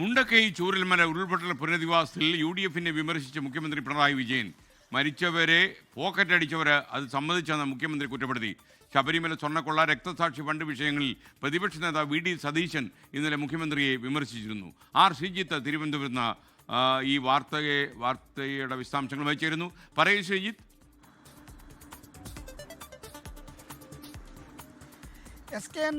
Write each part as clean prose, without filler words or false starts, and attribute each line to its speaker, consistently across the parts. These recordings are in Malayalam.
Speaker 1: മുണ്ടക്കൈ ചൂരൽമല ഉരുൾപൊട്ടൽ പുനരധിവാസത്തിൽ UDF-നെ വിമർശിച്ച മുഖ്യമന്ത്രി പിണറായി വിജയൻ മരിച്ചവരെ പോക്കറ്റടിച്ചവർ അത് സമ്മതിച്ചെന്ന് മുഖ്യമന്ത്രി കുറ്റപ്പെടുത്തി. ശബരിമല സ്വർണ്ണക്കൊള്ള, രക്തസാക്ഷി ഫണ്ട് വിഷയങ്ങളിൽ പ്രതിപക്ഷ നേതാവ് VD സതീശൻ ഇന്നലെ മുഖ്യമന്ത്രിയെ വിമർശിച്ചിരുന്നു. ശ്രീജിത്ത് തിരുവനന്തപുരത്ത് ഈ വാർത്തയുടെ വിശദാംശങ്ങൾ വഹിച്ചിരുന്നു. പറയൂ ശ്രീജിത്ത്.
Speaker 2: SKN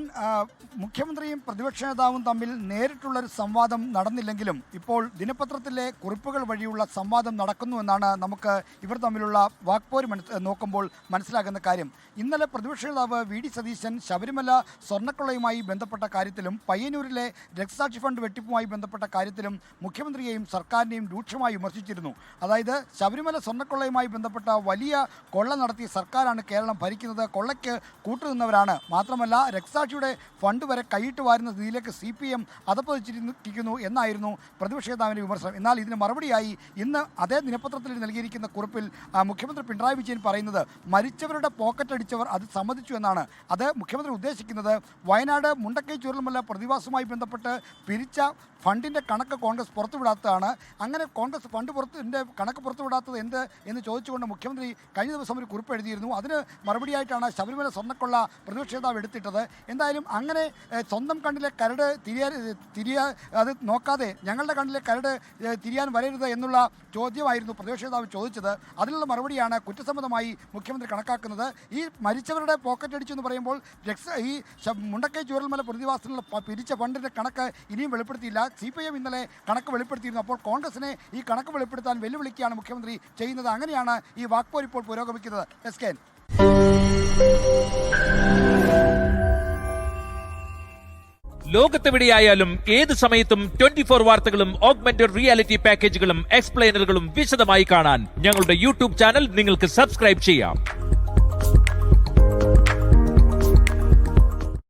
Speaker 2: മുഖ്യമന്ത്രിയും പ്രതിപക്ഷ നേതാവും തമ്മിൽ നേരിട്ടുള്ളൊരു സംവാദം നടന്നില്ലെങ്കിലും ഇപ്പോൾ ദിനപത്രത്തിലെ കുറിപ്പുകൾ വഴിയുള്ള സംവാദം നടക്കുന്നുവെന്നാണ് നമുക്ക് ഇവർ തമ്മിലുള്ള വാക്പോര് നോക്കുമ്പോൾ മനസ്സിലാകുന്ന കാര്യം. ഇന്നലെ പ്രതിപക്ഷ നേതാവ് VD സതീശൻ ശബരിമല സ്വർണ്ണക്കൊള്ളയുമായി ബന്ധപ്പെട്ട കാര്യത്തിലും പയ്യന്നൂരിലെ രക്തസാക്ഷി ഫണ്ട് വെട്ടിപ്പുമായി ബന്ധപ്പെട്ട കാര്യത്തിലും മുഖ്യമന്ത്രിയെയും സർക്കാരിനെയും രൂക്ഷമായി വിമർശിച്ചിരുന്നു. അതായത് ശബരിമല സ്വർണ്ണക്കൊള്ളയുമായി ബന്ധപ്പെട്ട വലിയ കൊള്ള നടത്തിയ സർക്കാരാണ് കേരളം ഭരിക്കുന്നത്, കൊള്ളയ്ക്ക് കൂട്ടുനിന്നവരാണ്. മാത്രമല്ല രക്തസാക്ഷിയുടെ ഫണ്ട് വരെ കൈയിട്ട് വാരുന്ന സ്ഥിതിയിലേക്ക് CPM അതപ്പതിച്ചിരിക്കുന്നു എന്നായിരുന്നു പ്രതിപക്ഷ നേതാവിൻ്റെ വിമർശനം. എന്നാൽ ഇതിന് മറുപടിയായി ഇന്ന് അതേ ദിനപത്രത്തിൽ നൽകിയിരിക്കുന്ന കുറിപ്പിൽ മുഖ്യമന്ത്രി പിണറായി വിജയൻ പറയുന്നത് മരിച്ചവരുടെ പോക്കറ്റ് അടിച്ചവർ അത് സമ്മതിച്ചു എന്നാണ്. അത് മുഖ്യമന്ത്രി ഉദ്ദേശിക്കുന്നത് വയനാട് മുണ്ടക്കൈ ചൂരൽമല പ്രതിവാസവുമായി ബന്ധപ്പെട്ട് പിരിച്ച ഫണ്ടിൻ്റെ കണക്ക് കോൺഗ്രസ് പുറത്തുവിടാത്തതാണ്. അങ്ങനെ കോൺഗ്രസ് ഫണ്ട് കണക്ക് പുറത്തുവിടാത്തത് എന്ത് എന്ന് ചോദിച്ചുകൊണ്ട് മുഖ്യമന്ത്രി കഴിഞ്ഞ ദിവസം ഒരു കുറിപ്പ് എഴുതിയിരുന്നു. അതിന് മറുപടിയായിട്ടാണ് ശബരിമല സ്വർണ്ണക്കൊള്ള പ്രതിപക്ഷ നേതാവ് എടുത്തിട്ടത്. എന്തായാലും അങ്ങനെ സ്വന്തം കണ്ണിലെ കരട് അത് നോക്കാതെ ഞങ്ങളുടെ കണ്ണിലെ കരട് തിരിയാൻ വരരുത് എന്നുള്ള ചോദ്യമായിരുന്നു പ്രതിപക്ഷ നേതാവ് ചോദിച്ചത്. അതിനുള്ള മറുപടിയാണ് കുറ്റസമ്മതമായി മുഖ്യമന്ത്രി കണക്കാക്കുന്നത്. ഈ മരിച്ചവരുടെ പോക്കറ്റ് അടിച്ചു എന്ന് പറയുമ്പോൾ ഈ മുണ്ടക്കൈ ചൂരൽമല പ്രതിവാസത്തിലുള്ള പിരിച്ച ഫണ്ടിൻ്റെ കണക്ക് ഇനിയും വെളിപ്പെടുത്തിയില്ല. CPM ഇന്നലെ കണക്ക് വെളിപ്പെടുത്തിയിരുന്നു. അപ്പോൾ കോൺഗ്രസിനെ ഈ കണക്ക് വെളിപ്പെടുത്താൻ വെല്ലുവിളിക്കുകയാണ് മുഖ്യമന്ത്രി ചെയ്യുന്നത്. അങ്ങനെയാണ് ഈ വാക്പോര് ഇപ്പോൾ പുരോഗമിക്കുന്നത്. SKN
Speaker 3: ലോകത്തെവിടെയായാലും ഏത് സമയത്തും 24 വാർത്തകളും ഓഗ്മെന്റഡ് റിയാലിറ്റി പാക്കേജുകളും എക്സ്പ്ലെയിനറുകളും വിശദമായി കാണാൻ ഞങ്ങളുടെ YouTube ചാനൽ നിങ്ങൾക്ക് സബ്സ്ക്രൈബ് ചെയ്യാം.